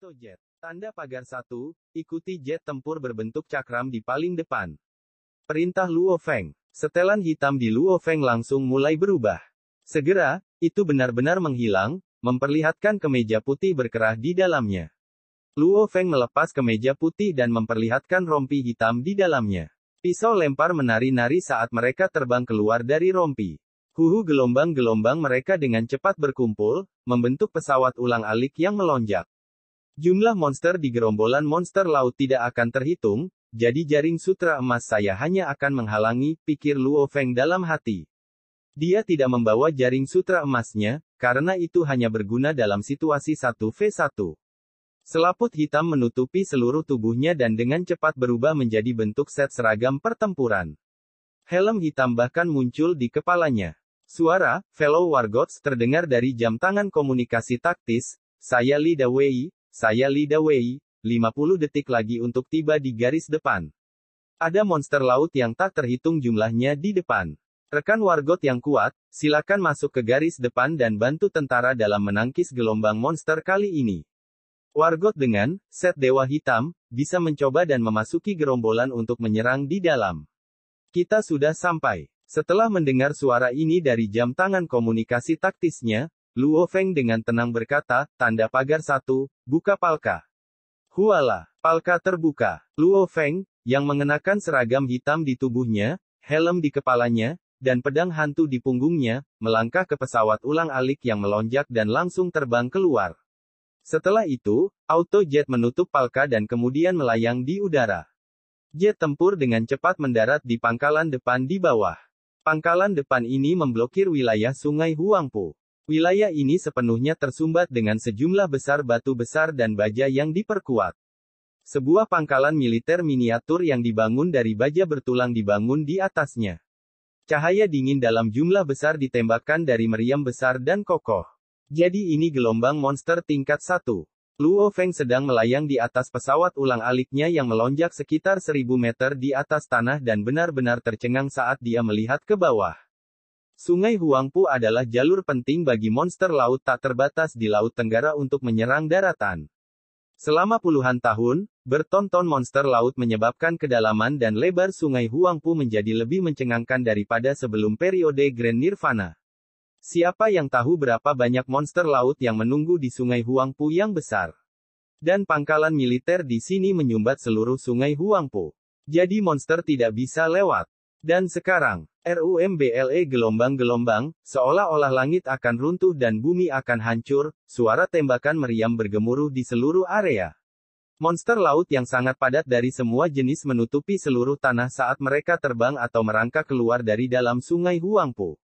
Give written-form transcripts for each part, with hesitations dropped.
Autojet. Tanda pagar 1, ikuti jet tempur berbentuk cakram di paling depan. Perintah Luo Feng. Setelan hitam di Luo Feng langsung mulai berubah. Segera, itu benar-benar menghilang, memperlihatkan kemeja putih berkerah di dalamnya. Luo Feng melepas kemeja putih dan memperlihatkan rompi hitam di dalamnya. Pisau lempar menari-nari saat mereka terbang keluar dari rompi. Gelombang-gelombang mereka dengan cepat berkumpul, membentuk pesawat ulang-alik yang melonjak. Jumlah monster di gerombolan monster laut tidak akan terhitung, jadi jaring sutra emas saya hanya akan menghalangi, pikir Luo Feng dalam hati. Dia tidak membawa jaring sutra emasnya, karena itu hanya berguna dalam situasi 1v1. Selaput hitam menutupi seluruh tubuhnya dan dengan cepat berubah menjadi bentuk set seragam pertempuran. Helm hitam bahkan muncul di kepalanya. Suara, fellow Wargods terdengar dari jam tangan komunikasi taktis, saya Li Dawei, 50 detik lagi untuk tiba di garis depan. Ada monster laut yang tak terhitung jumlahnya di depan. Rekan Wargot yang kuat, silakan masuk ke garis depan dan bantu tentara dalam menangkis gelombang monster kali ini. Wargot dengan set dewa hitam bisa mencoba dan memasuki gerombolan untuk menyerang di dalam. Kita sudah sampai. Setelah mendengar suara ini dari jam tangan komunikasi taktisnya, Luo Feng dengan tenang berkata, tanda pagar 1, buka palka. Huala, palka terbuka. Luo Feng, yang mengenakan seragam hitam di tubuhnya, helm di kepalanya, dan pedang hantu di punggungnya, melangkah ke pesawat ulang-alik yang melonjak dan langsung terbang keluar. Setelah itu, Autojet menutup palka dan kemudian melayang di udara. Jet tempur dengan cepat mendarat di pangkalan depan di bawah. Pangkalan depan ini memblokir wilayah Sungai Huangpu. Wilayah ini sepenuhnya tersumbat dengan sejumlah besar batu besar dan baja yang diperkuat. Sebuah pangkalan militer miniatur yang dibangun dari baja bertulang dibangun di atasnya. Cahaya dingin dalam jumlah besar ditembakkan dari meriam besar dan kokoh. Jadi ini gelombang monster tingkat 1. Luo Feng sedang melayang di atas pesawat ulang-aliknya yang melonjak sekitar 1000 meter di atas tanah dan benar-benar tercengang saat dia melihat ke bawah. Sungai Huangpu adalah jalur penting bagi monster laut tak terbatas di Laut Tenggara untuk menyerang daratan. Selama puluhan tahun, bertonton monster laut menyebabkan kedalaman dan lebar Sungai Huangpu menjadi lebih mencengangkan daripada sebelum periode Grand Nirvana. Siapa yang tahu berapa banyak monster laut yang menunggu di Sungai Huangpu yang besar? Dan pangkalan militer di sini menyumbat seluruh Sungai Huangpu. Jadi monster tidak bisa lewat. Dan sekarang, RUMBLE gelombang-gelombang, seolah-olah langit akan runtuh dan bumi akan hancur, suara tembakan meriam bergemuruh di seluruh area. Monster laut yang sangat padat dari semua jenis menutupi seluruh tanah saat mereka terbang atau merangkak keluar dari dalam Sungai Huangpu.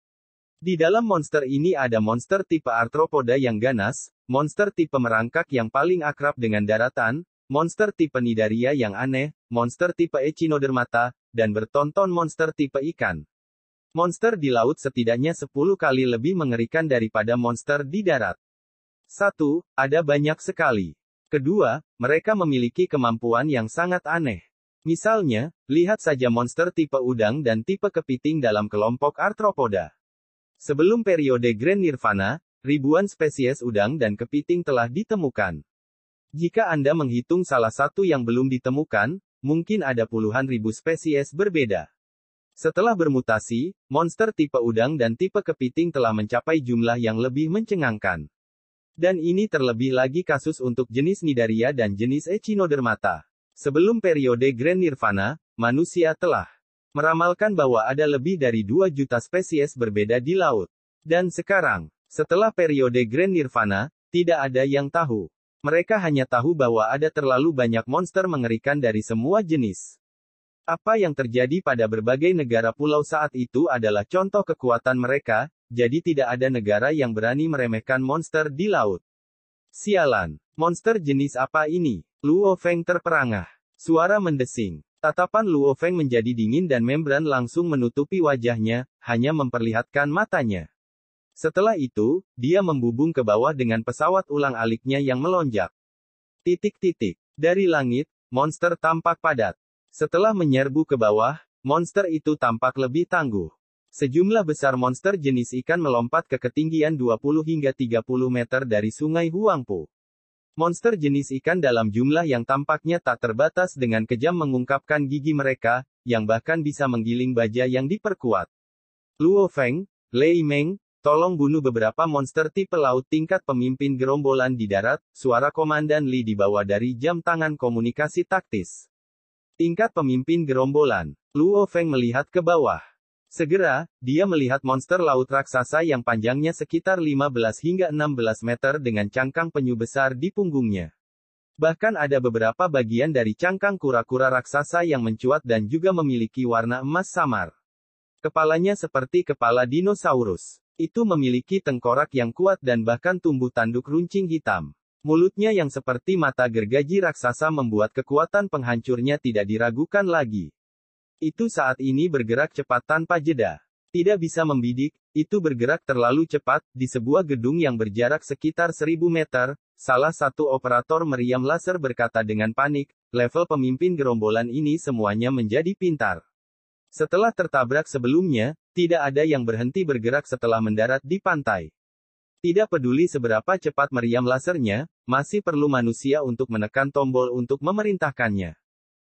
Di dalam monster ini ada monster tipe arthropoda yang ganas, monster tipe merangkak yang paling akrab dengan daratan, monster tipe nidaria yang aneh, monster tipe echinodermata, dan bertonton monster tipe ikan. Monster di laut setidaknya 10 kali lebih mengerikan daripada monster di darat. 1. Ada banyak sekali. Kedua, mereka memiliki kemampuan yang sangat aneh. Misalnya, lihat saja monster tipe udang dan tipe kepiting dalam kelompok arthropoda. Sebelum periode Grand Nirvana, ribuan spesies udang dan kepiting telah ditemukan. Jika Anda menghitung salah satu yang belum ditemukan, mungkin ada puluhan ribu spesies berbeda. Setelah bermutasi, monster tipe udang dan tipe kepiting telah mencapai jumlah yang lebih mencengangkan. Dan ini terlebih lagi kasus untuk jenis nidaria dan jenis echinodermata. Sebelum periode Grand Nirvana, manusia telah meramalkan bahwa ada lebih dari 2 juta spesies berbeda di laut. Dan sekarang, setelah periode Grand Nirvana, tidak ada yang tahu. Mereka hanya tahu bahwa ada terlalu banyak monster mengerikan dari semua jenis. Apa yang terjadi pada berbagai negara pulau saat itu adalah contoh kekuatan mereka, jadi tidak ada negara yang berani meremehkan monster di laut. Sialan, monster jenis apa ini? Luo Feng terperangah. Suara mendesing. Tatapan Luo Feng menjadi dingin dan membran langsung menutupi wajahnya, hanya memperlihatkan matanya. Setelah itu, dia membubung ke bawah dengan pesawat ulang-aliknya yang melonjak. Dari langit, monster tampak padat. Setelah menyerbu ke bawah, monster itu tampak lebih tangguh. Sejumlah besar monster jenis ikan melompat ke ketinggian 20 hingga 30 meter dari Sungai Huangpu. Monster jenis ikan dalam jumlah yang tampaknya tak terbatas dengan kejam mengungkapkan gigi mereka, yang bahkan bisa menggiling baja yang diperkuat. Luo Feng, Lei Meng, tolong bunuh beberapa monster tipe laut tingkat pemimpin gerombolan di darat, suara Komandan Li dibawa dari jam tangan komunikasi taktis. Tingkat pemimpin gerombolan. Luo Feng melihat ke bawah. Segera, dia melihat monster laut raksasa yang panjangnya sekitar 15 hingga 16 meter dengan cangkang penyu besar di punggungnya. Bahkan ada beberapa bagian dari cangkang kura-kura raksasa yang mencuat dan juga memiliki warna emas samar. Kepalanya seperti kepala dinosaurus. Itu memiliki tengkorak yang kuat dan bahkan tumbuh tanduk runcing hitam. Mulutnya yang seperti mata gergaji raksasa membuat kekuatan penghancurnya tidak diragukan lagi. Itu saat ini bergerak cepat tanpa jeda. Tidak bisa membidik, itu bergerak terlalu cepat, di sebuah gedung yang berjarak sekitar 1000 meter, salah satu operator meriam laser berkata dengan panik, level pemimpin gerombolan ini semuanya menjadi pintar. Setelah tertabrak sebelumnya, tidak ada yang berhenti bergerak setelah mendarat di pantai. Tidak peduli seberapa cepat meriam lasernya, masih perlu manusia untuk menekan tombol untuk memerintahkannya.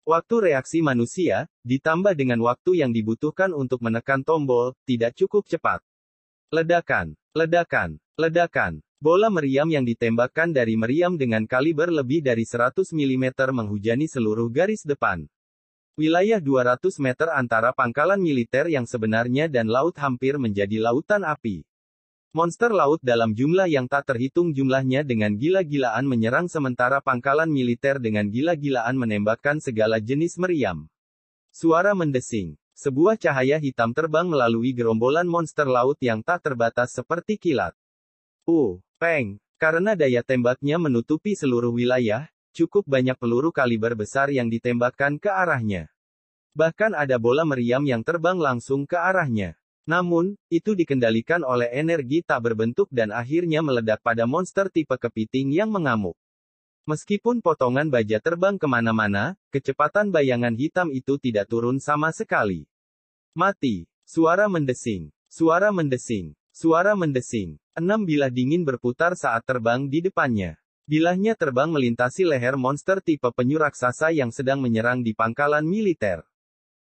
Waktu reaksi manusia, ditambah dengan waktu yang dibutuhkan untuk menekan tombol, tidak cukup cepat. Ledakan, ledakan, ledakan. Bola meriam yang ditembakkan dari meriam dengan kaliber lebih dari 100 mm menghujani seluruh garis depan. Wilayah 200 meter antara pangkalan militer yang sebenarnya dan laut hampir menjadi lautan api. Monster laut dalam jumlah yang tak terhitung jumlahnya dengan gila-gilaan menyerang sementara pangkalan militer dengan gila-gilaan menembakkan segala jenis meriam. Suara mendesing. Sebuah cahaya hitam terbang melalui gerombolan monster laut yang tak terbatas seperti kilat. Peng. Karena daya tembaknya menutupi seluruh wilayah, cukup banyak peluru kaliber besar yang ditembakkan ke arahnya. Bahkan ada bola meriam yang terbang langsung ke arahnya. Namun, itu dikendalikan oleh energi tak berbentuk dan akhirnya meledak pada monster tipe kepiting yang mengamuk. Meskipun potongan baja terbang kemana-mana, kecepatan bayangan hitam itu tidak turun sama sekali. Mati. Suara mendesing. Suara mendesing. Suara mendesing. 6 bilah dingin berputar saat terbang di depannya. Bilahnya terbang melintasi leher monster tipe penyu raksasa yang sedang menyerang di pangkalan militer.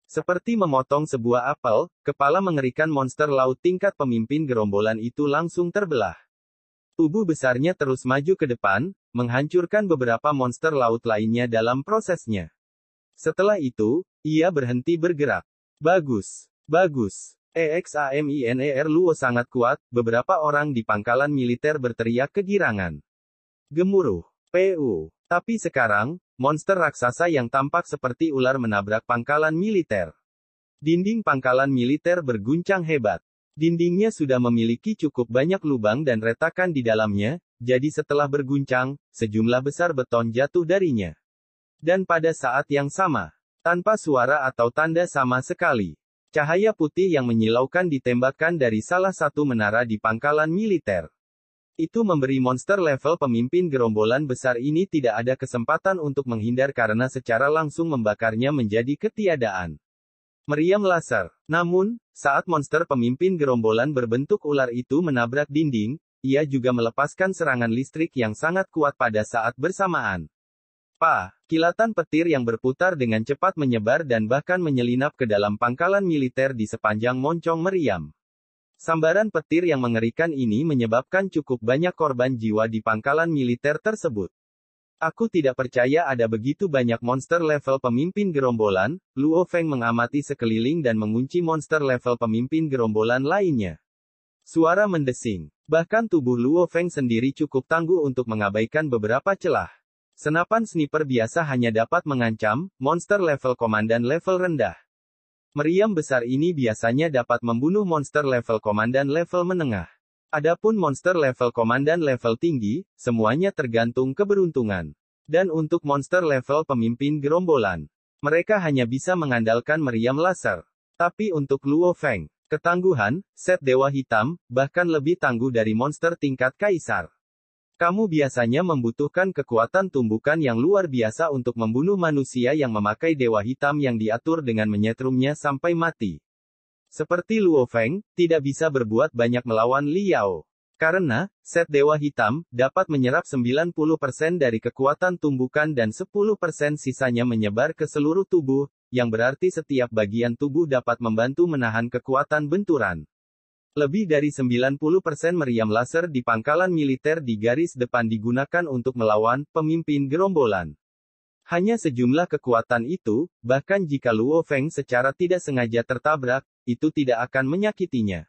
Seperti memotong sebuah apel, kepala mengerikan monster laut tingkat pemimpin gerombolan itu langsung terbelah. Tubuh besarnya terus maju ke depan, menghancurkan beberapa monster laut lainnya dalam prosesnya. Setelah itu, ia berhenti bergerak. Bagus. Bagus. EXAMINER Luo sangat kuat, beberapa orang di pangkalan militer berteriak kegirangan. Gemuruh. PU. Tapi sekarang, monster raksasa yang tampak seperti ular menabrak pangkalan militer. Dinding pangkalan militer berguncang hebat. Dindingnya sudah memiliki cukup banyak lubang dan retakan di dalamnya, jadi setelah berguncang, sejumlah besar beton jatuh darinya. Dan pada saat yang sama, tanpa suara atau tanda sama sekali, cahaya putih yang menyilaukan ditembakkan dari salah satu menara di pangkalan militer. Itu memberi monster level pemimpin gerombolan besar ini tidak ada kesempatan untuk menghindar karena secara langsung membakarnya menjadi ketiadaan. Meriam laser. Namun, saat monster pemimpin gerombolan berbentuk ular itu menabrak dinding, ia juga melepaskan serangan listrik yang sangat kuat pada saat bersamaan. Kilatan petir yang berputar dengan cepat menyebar dan bahkan menyelinap ke dalam pangkalan militer di sepanjang moncong meriam. Sambaran petir yang mengerikan ini menyebabkan cukup banyak korban jiwa di pangkalan militer tersebut. Aku tidak percaya ada begitu banyak monster level pemimpin gerombolan. Luo Feng mengamati sekeliling dan mengunci monster level pemimpin gerombolan lainnya. Suara mendesing. Bahkan tubuh Luo Feng sendiri cukup tangguh untuk mengabaikan beberapa celah. Senapan sniper biasa hanya dapat mengancam monster level komandan level rendah. Meriam besar ini biasanya dapat membunuh monster level komandan level menengah. Adapun monster level komandan level tinggi, semuanya tergantung keberuntungan. Dan untuk monster level pemimpin gerombolan, mereka hanya bisa mengandalkan meriam laser. Tapi untuk Luo Feng, ketangguhan, set dewa hitam, bahkan lebih tangguh dari monster tingkat kaisar. Kamu biasanya membutuhkan kekuatan tumbukan yang luar biasa untuk membunuh manusia yang memakai dewa hitam yang diatur dengan menyetrumnya sampai mati. Seperti Luo Feng, tidak bisa berbuat banyak melawan Li Yao. Karena, set Dewa Hitam, dapat menyerap 90% dari kekuatan tumbukan dan 10% sisanya menyebar ke seluruh tubuh, yang berarti setiap bagian tubuh dapat membantu menahan kekuatan benturan. Lebih dari 90% meriam laser di pangkalan militer di garis depan digunakan untuk melawan pemimpin gerombolan. Hanya sejumlah kekuatan itu, bahkan jika Luo Feng secara tidak sengaja tertabrak, itu tidak akan menyakitinya.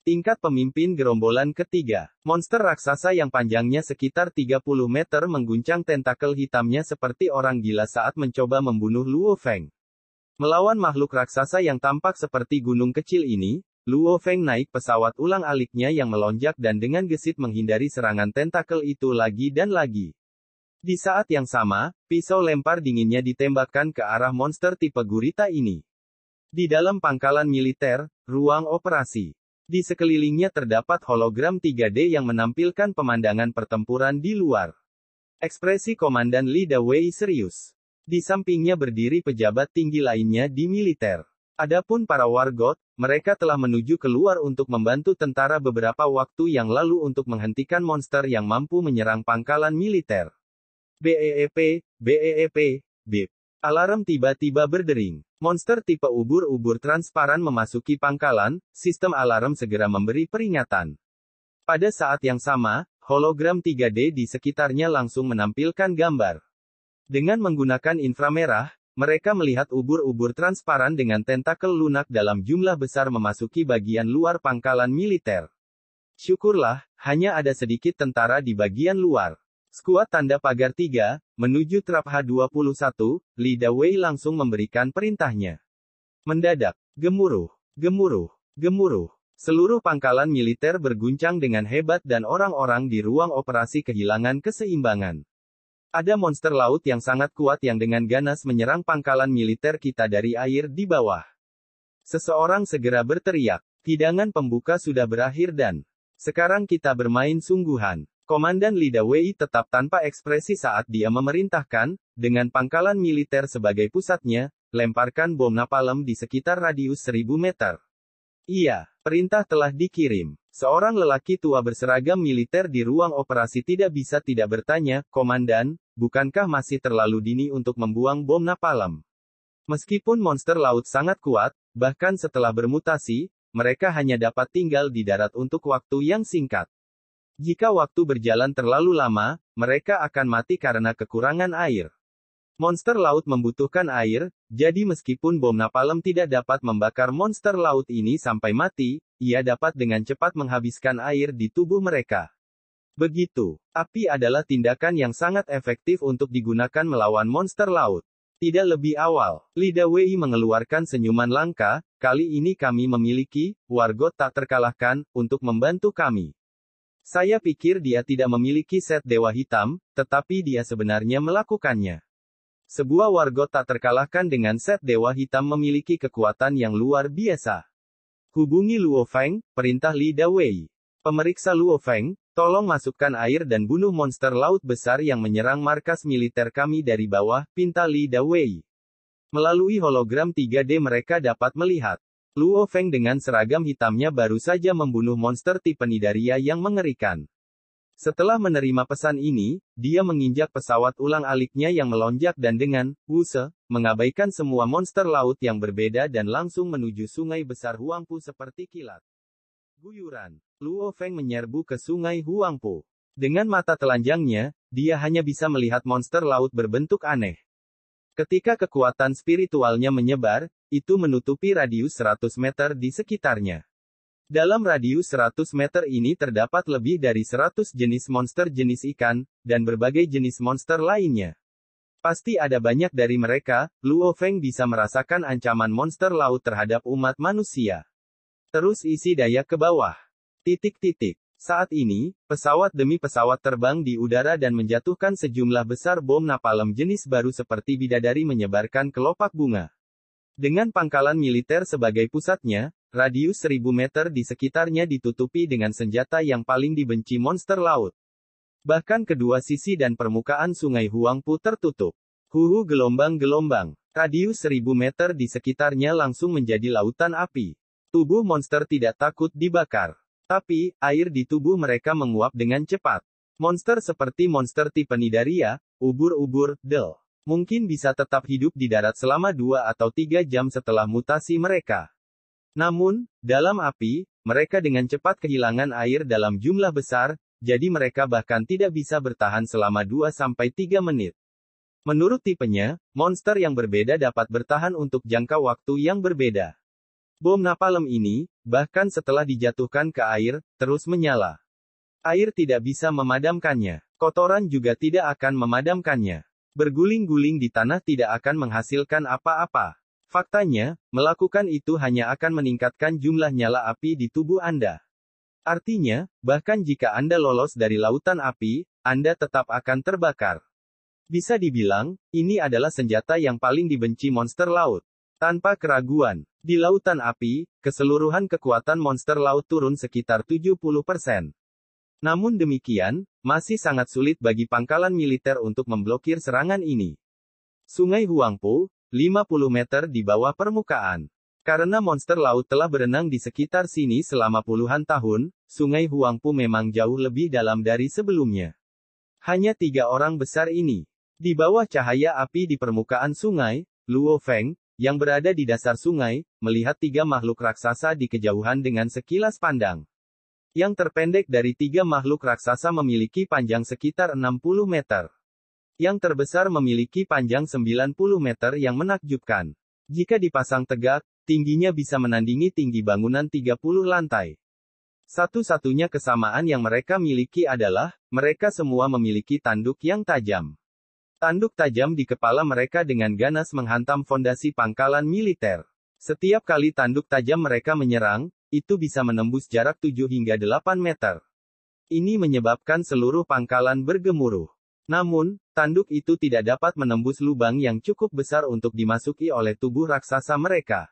Tingkat pemimpin gerombolan ketiga. Monster raksasa yang panjangnya sekitar 30 meter mengguncang tentakel hitamnya seperti orang gila saat mencoba membunuh Luo Feng. Melawan makhluk raksasa yang tampak seperti gunung kecil ini, Luo Feng naik pesawat ulang-aliknya yang melonjak dan dengan gesit menghindari serangan tentakel itu lagi dan lagi. Di saat yang sama, pisau lempar dinginnya ditembakkan ke arah monster tipe gurita ini. Di dalam pangkalan militer, ruang operasi. Di sekelilingnya terdapat hologram 3D yang menampilkan pemandangan pertempuran di luar. Ekspresi Komandan Li Dawei serius. Di sampingnya berdiri pejabat tinggi lainnya di militer. Adapun para wargot, mereka telah menuju keluar untuk membantu tentara beberapa waktu yang lalu untuk menghentikan monster yang mampu menyerang pangkalan militer. BEEP, BIP. Alarm tiba-tiba berdering. Monster tipe ubur-ubur transparan memasuki pangkalan, sistem alarm segera memberi peringatan. Pada saat yang sama, hologram 3D di sekitarnya langsung menampilkan gambar. Dengan menggunakan inframerah, mereka melihat ubur-ubur transparan dengan tentakel lunak dalam jumlah besar memasuki bagian luar pangkalan militer. Syukurlah, hanya ada sedikit tentara di bagian luar. Skuad tanda pagar 3, menuju trap H21, Li Dawei langsung memberikan perintahnya. Mendadak, gemuruh. Seluruh pangkalan militer berguncang dengan hebat dan orang-orang di ruang operasi kehilangan keseimbangan. Ada monster laut yang sangat kuat yang dengan ganas menyerang pangkalan militer kita dari air di bawah. Seseorang segera berteriak, hidangan pembuka sudah berakhir dan sekarang kita bermain sungguhan. Komandan Li Dawei tetap tanpa ekspresi saat dia memerintahkan, dengan pangkalan militer sebagai pusatnya, lemparkan bom napalm di sekitar radius 1000 meter. Iya, perintah telah dikirim. Seorang lelaki tua berseragam militer di ruang operasi tidak bisa tidak bertanya, Komandan, bukankah masih terlalu dini untuk membuang bom napalm? Meskipun monster laut sangat kuat, bahkan setelah bermutasi, mereka hanya dapat tinggal di darat untuk waktu yang singkat. Jika waktu berjalan terlalu lama, mereka akan mati karena kekurangan air. Monster laut membutuhkan air, jadi meskipun bom napalm tidak dapat membakar monster laut ini sampai mati, ia dapat dengan cepat menghabiskan air di tubuh mereka. Begitu, api adalah tindakan yang sangat efektif untuk digunakan melawan monster laut. Tidak lebih awal, Li Dawei mengeluarkan senyuman langka, kali ini kami memiliki, wargot tak terkalahkan, untuk membantu kami. Saya pikir dia tidak memiliki set Dewa Hitam, tetapi dia sebenarnya melakukannya. Sebuah wargot tak terkalahkan dengan set Dewa Hitam memiliki kekuatan yang luar biasa. Hubungi Luo Feng, perintah Li Dawei. Pemeriksa Luo Feng, tolong masukkan air dan bunuh monster laut besar yang menyerang markas militer kami dari bawah, pinta Li Dawei. Melalui hologram 3D mereka dapat melihat. Luo Feng dengan seragam hitamnya baru saja membunuh monster tipe Nidaria yang mengerikan. Setelah menerima pesan ini, dia menginjak pesawat ulang-aliknya yang melonjak dan dengan wuse, mengabaikan semua monster laut yang berbeda dan langsung menuju sungai besar Huangpu seperti kilat. Guyuran. Luo Feng menyerbu ke sungai Huangpu. Dengan mata telanjangnya, dia hanya bisa melihat monster laut berbentuk aneh. Ketika kekuatan spiritualnya menyebar, itu menutupi radius 100 meter di sekitarnya. Dalam radius 100 meter ini terdapat lebih dari 100 jenis monster jenis ikan, dan berbagai jenis monster lainnya. Pasti ada banyak dari mereka, Luo Feng bisa merasakan ancaman monster laut terhadap umat manusia. Terus isi daya ke bawah. Saat ini, pesawat demi pesawat terbang di udara dan menjatuhkan sejumlah besar bom napalm jenis baru seperti bidadari menyebarkan kelopak bunga. Dengan pangkalan militer sebagai pusatnya, radius 1000 meter di sekitarnya ditutupi dengan senjata yang paling dibenci monster laut. Bahkan kedua sisi dan permukaan sungai Huangpu tertutup. Gelombang-gelombang. Radius 1000 meter di sekitarnya langsung menjadi lautan api. Tubuh monster tidak takut dibakar. Tapi, air di tubuh mereka menguap dengan cepat. Monster seperti monster tipe Nidaria, ubur-ubur, Del, mungkin bisa tetap hidup di darat selama 2 atau 3 jam setelah mutasi mereka. Namun, dalam api, mereka dengan cepat kehilangan air dalam jumlah besar, jadi mereka bahkan tidak bisa bertahan selama 2-3 menit. Menurut tipenya, monster yang berbeda dapat bertahan untuk jangka waktu yang berbeda. Bom napalm ini, bahkan setelah dijatuhkan ke air, terus menyala. Air tidak bisa memadamkannya. Kotoran juga tidak akan memadamkannya. Berguling-guling di tanah tidak akan menghasilkan apa-apa. Faktanya, melakukan itu hanya akan meningkatkan jumlah nyala api di tubuh Anda. Artinya, bahkan jika Anda lolos dari lautan api, Anda tetap akan terbakar. Bisa dibilang, ini adalah senjata yang paling dibenci monster laut. Tanpa keraguan, di lautan api, keseluruhan kekuatan monster laut turun sekitar 70%. Namun demikian, masih sangat sulit bagi pangkalan militer untuk memblokir serangan ini. Sungai Huangpu, 50 meter di bawah permukaan. Karena monster laut telah berenang di sekitar sini selama puluhan tahun, Sungai Huangpu memang jauh lebih dalam dari sebelumnya. Hanya 3 orang besar ini. Di bawah cahaya api di permukaan sungai, Luo Feng, yang berada di dasar sungai, melihat 3 makhluk raksasa di kejauhan dengan sekilas pandang. Yang terpendek dari 3 makhluk raksasa memiliki panjang sekitar 60 meter. Yang terbesar memiliki panjang 90 meter yang menakjubkan. Jika dipasang tegak, tingginya bisa menandingi tinggi bangunan 30 lantai. Satu-satunya kesamaan yang mereka miliki adalah, mereka semua memiliki tanduk yang tajam. Tanduk tajam di kepala mereka dengan ganas menghantam fondasi pangkalan militer. Setiap kali tanduk tajam mereka menyerang, itu bisa menembus jarak 7 hingga 8 meter. Ini menyebabkan seluruh pangkalan bergemuruh. Namun, tanduk itu tidak dapat menembus lubang yang cukup besar untuk dimasuki oleh tubuh raksasa mereka.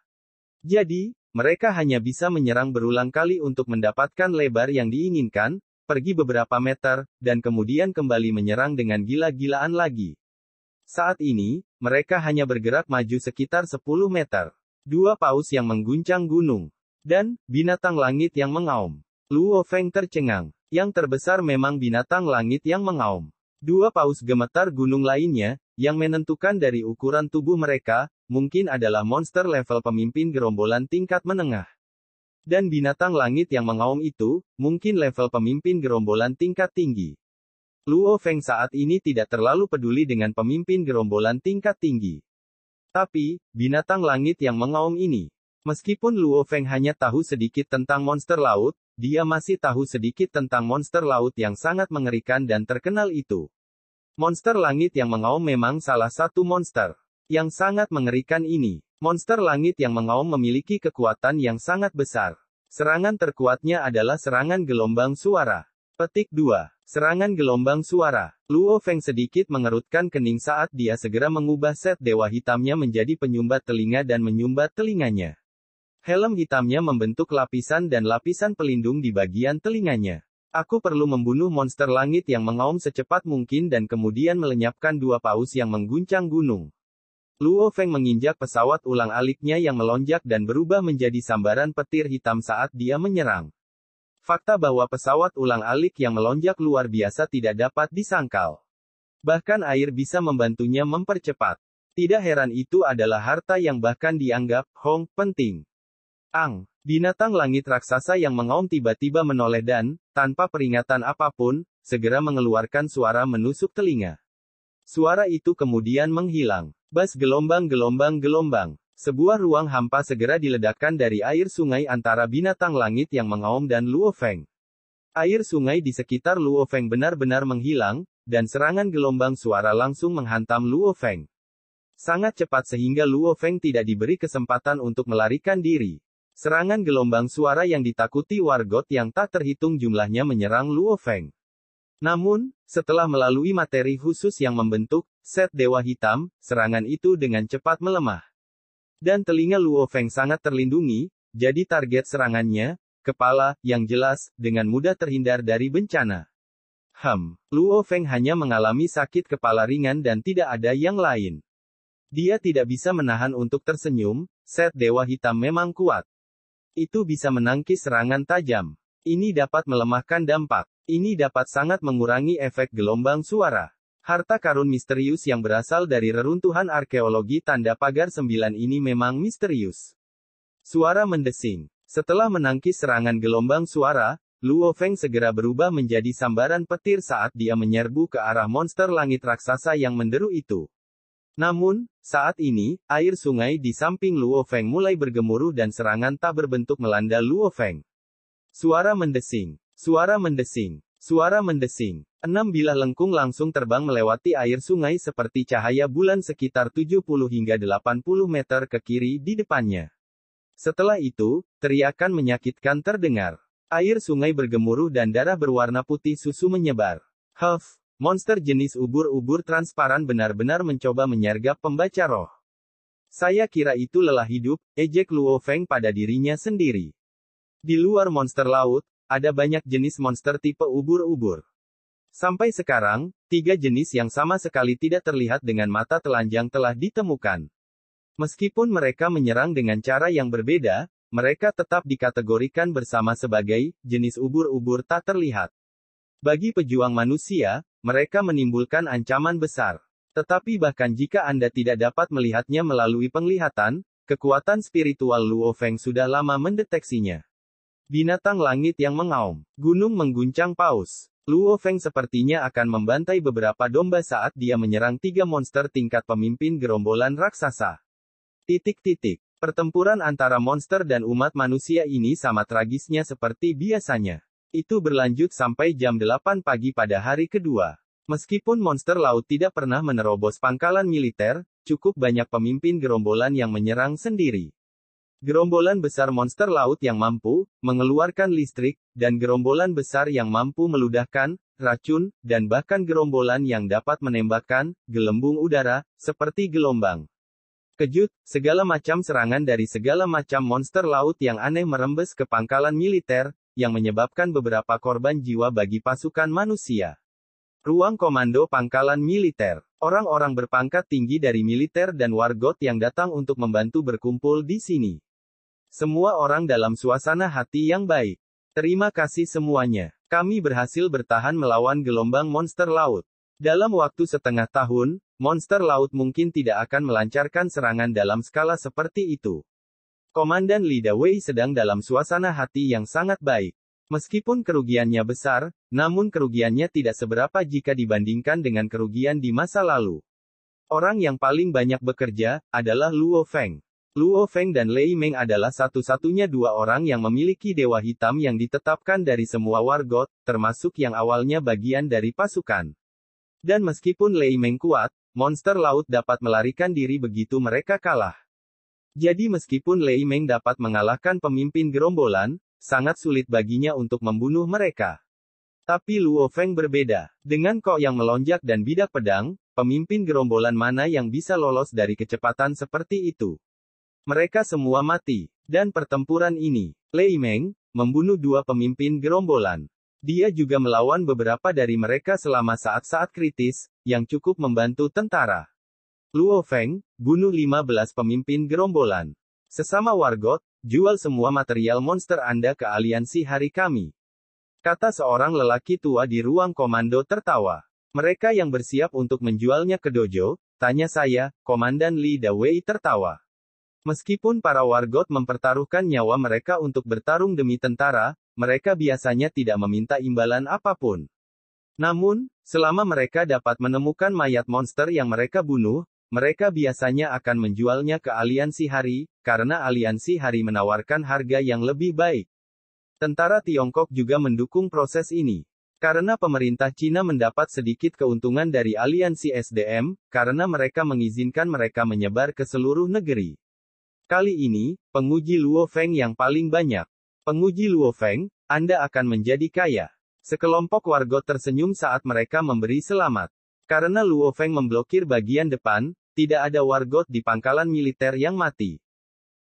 Jadi, mereka hanya bisa menyerang berulang kali untuk mendapatkan lebar yang diinginkan, pergi beberapa meter, dan kemudian kembali menyerang dengan gila-gilaan lagi. Saat ini, mereka hanya bergerak maju sekitar 10 meter. 2 paus yang mengguncang gunung. Dan, binatang langit yang mengaum. Luo Feng tercengang. Yang terbesar memang binatang langit yang mengaum. 2 paus gemetar gunung lainnya, yang menentukan dari ukuran tubuh mereka, mungkin adalah monster level pemimpin gerombolan tingkat menengah. Dan binatang langit yang mengaum itu, mungkin level pemimpin gerombolan tingkat tinggi. Luo Feng saat ini tidak terlalu peduli dengan pemimpin gerombolan tingkat tinggi. Tapi, binatang langit yang mengaum ini. Meskipun Luo Feng hanya tahu sedikit tentang monster laut, dia masih tahu sedikit tentang monster laut yang sangat mengerikan dan terkenal itu. Monster langit yang mengaum memang salah satu monster yang sangat mengerikan ini. Monster langit yang mengaum memiliki kekuatan yang sangat besar. Serangan terkuatnya adalah serangan gelombang suara. Petik 2. Serangan gelombang suara. Luo Feng sedikit mengerutkan kening saat dia segera mengubah set dewa hitamnya menjadi penyumbat telinga dan menyumbat telinganya. Helm hitamnya membentuk lapisan dan lapisan pelindung di bagian telinganya. Aku perlu membunuh monster langit yang mengaum secepat mungkin dan kemudian melenyapkan 2 paus yang mengguncang gunung. Luo Feng menginjak pesawat ulang-aliknya yang melonjak dan berubah menjadi sambaran petir hitam saat dia menyerang. Fakta bahwa pesawat ulang-alik yang melonjak luar biasa tidak dapat disangkal. Bahkan air bisa membantunya mempercepat. Tidak heran itu adalah harta yang bahkan dianggap penting. Binatang langit raksasa yang mengaum tiba-tiba menoleh dan, tanpa peringatan apapun, segera mengeluarkan suara menusuk telinga. Suara itu kemudian menghilang. Bas gelombang-gelombang-gelombang. Sebuah ruang hampa segera diledakkan dari air sungai antara binatang langit yang mengaum dan Luo Feng. Air sungai di sekitar Luo Feng benar-benar menghilang, dan serangan gelombang suara langsung menghantam Luo Feng. Sangat cepat sehingga Luo Feng tidak diberi kesempatan untuk melarikan diri. Serangan gelombang suara yang ditakuti wargot yang tak terhitung jumlahnya menyerang Luo Feng. Namun, setelah melalui materi khusus yang membentuk set dewa hitam, serangan itu dengan cepat melemah. Dan telinga Luo Feng sangat terlindungi, jadi target serangannya, kepala, yang jelas, dengan mudah terhindar dari bencana. Luo Feng hanya mengalami sakit kepala ringan dan tidak ada yang lain. Dia tidak bisa menahan untuk tersenyum, set dewa hitam memang kuat. Itu bisa menangkis serangan tajam. Ini dapat melemahkan dampak. Ini dapat sangat mengurangi efek gelombang suara. Harta karun misterius yang berasal dari reruntuhan arkeologi tanda pagar 9 ini memang misterius. Suara mendesing. Setelah menangkis serangan gelombang suara, Luo Feng segera berubah menjadi sambaran petir saat dia menyerbu ke arah monster langit raksasa yang menderu itu. Namun, saat ini, air sungai di samping Luo Feng mulai bergemuruh dan serangan tak berbentuk melanda Luo Feng. Suara mendesing. Suara mendesing. Suara mendesing. 6 bilah lengkung langsung terbang melewati air sungai seperti cahaya bulan sekitar 70 hingga 80 meter ke kiri di depannya. Setelah itu, teriakan menyakitkan terdengar. Air sungai bergemuruh dan darah berwarna putih susu menyebar. Huff, monster jenis ubur-ubur transparan benar-benar mencoba menyergap pembaca roh. Saya kira itu lelah hidup, ejek Luo Feng pada dirinya sendiri. Di luar monster laut, ada banyak jenis monster tipe ubur-ubur. Sampai sekarang, 3 jenis yang sama sekali tidak terlihat dengan mata telanjang telah ditemukan. Meskipun mereka menyerang dengan cara yang berbeda, mereka tetap dikategorikan bersama sebagai jenis ubur-ubur tak terlihat. Bagi pejuang manusia, mereka menimbulkan ancaman besar. Tetapi bahkan jika Anda tidak dapat melihatnya melalui penglihatan, kekuatan spiritual Luo Feng sudah lama mendeteksinya. Binatang langit yang mengaum. Gunung mengguncang paus. Luo Feng sepertinya akan membantai beberapa domba saat dia menyerang 3 monster tingkat pemimpin gerombolan raksasa. Pertempuran antara monster dan umat manusia ini sama tragisnya seperti biasanya. Itu berlanjut sampai jam 8 pagi pada hari kedua. Meskipun monster laut tidak pernah menerobos pangkalan militer, cukup banyak pemimpin gerombolan yang menyerang sendiri. Gerombolan besar monster laut yang mampu mengeluarkan listrik, dan gerombolan besar yang mampu meludahkan racun, dan bahkan gerombolan yang dapat menembakkan gelembung udara, seperti gelombang. Kejut, segala macam serangan dari segala macam monster laut yang aneh merembes ke pangkalan militer, yang menyebabkan beberapa korban jiwa bagi pasukan manusia. Ruang komando pangkalan militer. Orang-orang berpangkat tinggi dari militer dan wargot yang datang untuk membantu berkumpul di sini. Semua orang dalam suasana hati yang baik. Terima kasih semuanya. Kami berhasil bertahan melawan gelombang monster laut. Dalam waktu setengah tahun, monster laut mungkin tidak akan melancarkan serangan dalam skala seperti itu. Komandan Li Dawei sedang dalam suasana hati yang sangat baik. Meskipun kerugiannya besar, namun kerugiannya tidak seberapa jika dibandingkan dengan kerugian di masa lalu. Orang yang paling banyak bekerja adalah Luo Feng. Luo Feng dan Lei Meng adalah satu-satunya 2 orang yang memiliki dewa hitam yang ditetapkan dari semua wargot, termasuk yang awalnya bagian dari pasukan. Dan meskipun Lei Meng kuat, monster laut dapat melarikan diri begitu mereka kalah. Jadi meskipun Lei Meng dapat mengalahkan pemimpin gerombolan, sangat sulit baginya untuk membunuh mereka. Tapi Luo Feng berbeda. Dengan kok yang melonjak dan bidak pedang, pemimpin gerombolan mana yang bisa lolos dari kecepatan seperti itu? Mereka semua mati. Dan pertempuran ini, Lei Meng membunuh 2 pemimpin gerombolan. Dia juga melawan beberapa dari mereka selama saat-saat kritis, yang cukup membantu tentara. Luo Feng bunuh 15 pemimpin gerombolan. Sesama wargot, jual semua material monster Anda ke aliansi hari kami. Kata seorang lelaki tua di ruang komando tertawa. Mereka yang bersiap untuk menjualnya ke dojo, tanya saya, Komandan Li Dawei tertawa. Meskipun para wargot mempertaruhkan nyawa mereka untuk bertarung demi tentara, mereka biasanya tidak meminta imbalan apapun. Namun, selama mereka dapat menemukan mayat monster yang mereka bunuh, mereka biasanya akan menjualnya ke aliansi hari, karena aliansi hari menawarkan harga yang lebih baik. Tentara Tiongkok juga mendukung proses ini. Karena pemerintah Cina mendapat sedikit keuntungan dari aliansi SDM, karena mereka mengizinkan mereka menyebar ke seluruh negeri. Kali ini, penguji Luo Feng yang paling banyak. Penguji Luo Feng, Anda akan menjadi kaya. Sekelompok wargot tersenyum saat mereka memberi selamat. Karena Luo Feng memblokir bagian depan, tidak ada wargot di pangkalan militer yang mati.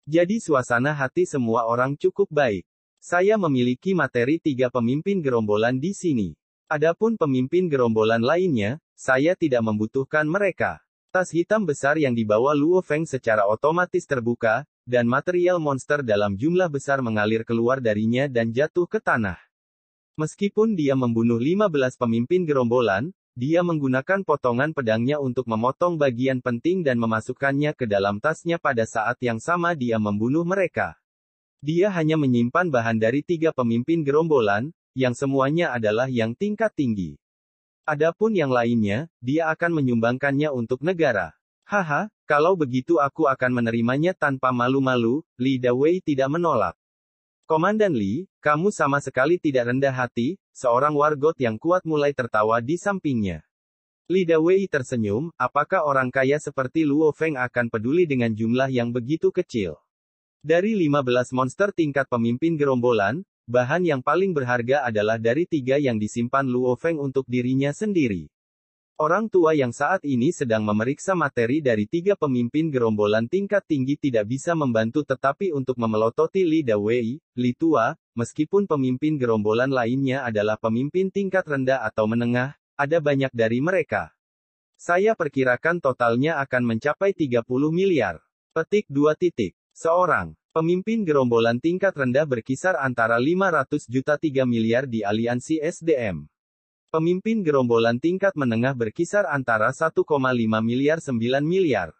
Jadi suasana hati semua orang cukup baik. Saya memiliki materi 3 pemimpin gerombolan di sini. Adapun pemimpin gerombolan lainnya, saya tidak membutuhkan mereka. Tas hitam besar yang dibawa Luo Feng secara otomatis terbuka, dan material monster dalam jumlah besar mengalir keluar darinya dan jatuh ke tanah. Meskipun dia membunuh 15 pemimpin gerombolan, dia menggunakan potongan pedangnya untuk memotong bagian penting dan memasukkannya ke dalam tasnya pada saat yang sama dia membunuh mereka. Dia hanya menyimpan bahan dari 3 pemimpin gerombolan, yang semuanya adalah yang tingkat tinggi. Adapun yang lainnya, dia akan menyumbangkannya untuk negara. Haha, kalau begitu aku akan menerimanya tanpa malu-malu, Li Dawei tidak menolak. Komandan Li, kamu sama sekali tidak rendah hati, seorang wargot yang kuat mulai tertawa di sampingnya. Li Dawei tersenyum, apakah orang kaya seperti Luo Feng akan peduli dengan jumlah yang begitu kecil? Dari 15 monster tingkat pemimpin gerombolan, bahan yang paling berharga adalah dari 3 yang disimpan Luo Feng untuk dirinya sendiri. Orang tua yang saat ini sedang memeriksa materi dari 3 pemimpin gerombolan tingkat tinggi tidak bisa membantu tetapi untuk memelototi Li Dawei, Li Tua, meskipun pemimpin gerombolan lainnya adalah pemimpin tingkat rendah atau menengah, ada banyak dari mereka. Saya perkirakan totalnya akan mencapai 30 miliar. Petik 2 titik. Seorang pemimpin gerombolan tingkat rendah berkisar antara 500 juta 3 miliar di aliansi SDM. Pemimpin gerombolan tingkat menengah berkisar antara 1,5 miliar 9 miliar.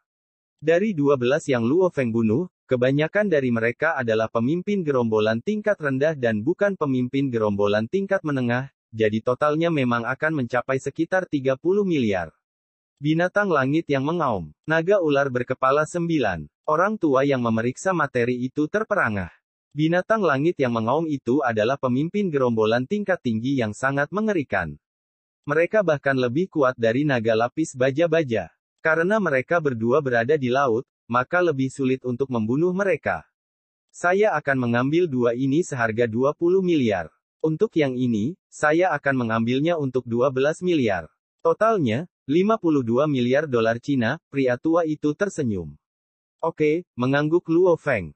Dari 12 yang Luo Feng bunuh, kebanyakan dari mereka adalah pemimpin gerombolan tingkat rendah dan bukan pemimpin gerombolan tingkat menengah, jadi totalnya memang akan mencapai sekitar 30 miliar. Binatang langit yang mengaum. Naga ular berkepala 9. Orang tua yang memeriksa materi itu terperangah. Binatang langit yang mengaum itu adalah pemimpin gerombolan tingkat tinggi yang sangat mengerikan. Mereka bahkan lebih kuat dari naga lapis baja-baja. Karena mereka berdua berada di laut, maka lebih sulit untuk membunuh mereka. Saya akan mengambil 2 ini seharga 20 miliar. Untuk yang ini, saya akan mengambilnya untuk 12 miliar. Totalnya, 52 miliar dolar Cina, pria tua itu tersenyum. Oke, mengangguk Luo Feng.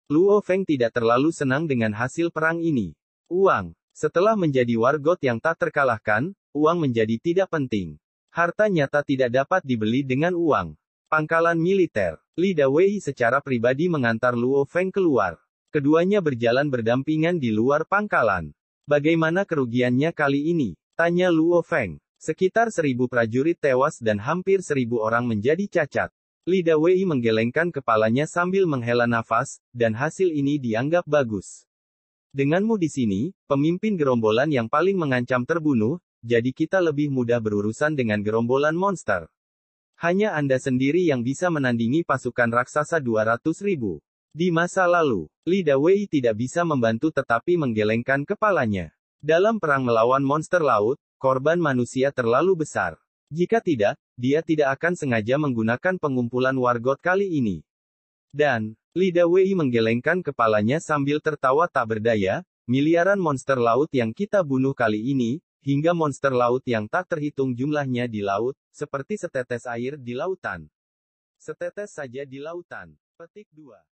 Luo Feng tidak terlalu senang dengan hasil perang ini. Uang. Setelah menjadi wargot yang tak terkalahkan, uang menjadi tidak penting. Harta nyata tidak dapat dibeli dengan uang. Pangkalan militer. Li Dawei secara pribadi mengantar Luo Feng keluar. Keduanya berjalan berdampingan di luar pangkalan. Bagaimana kerugiannya kali ini? Tanya Luo Feng. Sekitar 1000 prajurit tewas dan hampir 1000 orang menjadi cacat. Li Dawei menggelengkan kepalanya sambil menghela nafas, dan hasil ini dianggap bagus. Denganmu di sini, pemimpin gerombolan yang paling mengancam terbunuh, jadi kita lebih mudah berurusan dengan gerombolan monster. Hanya Anda sendiri yang bisa menandingi pasukan raksasa 200.000. Di masa lalu, Li Dawei tidak bisa membantu tetapi menggelengkan kepalanya. Dalam perang melawan monster laut, korban manusia terlalu besar. Jika tidak, dia tidak akan sengaja menggunakan pengumpulan wargot kali ini. Dan, Li Dawei menggelengkan kepalanya sambil tertawa tak berdaya, miliaran monster laut yang kita bunuh kali ini, hingga monster laut yang tak terhitung jumlahnya di laut, seperti setetes air di lautan. Setetes saja di lautan. Petik 2.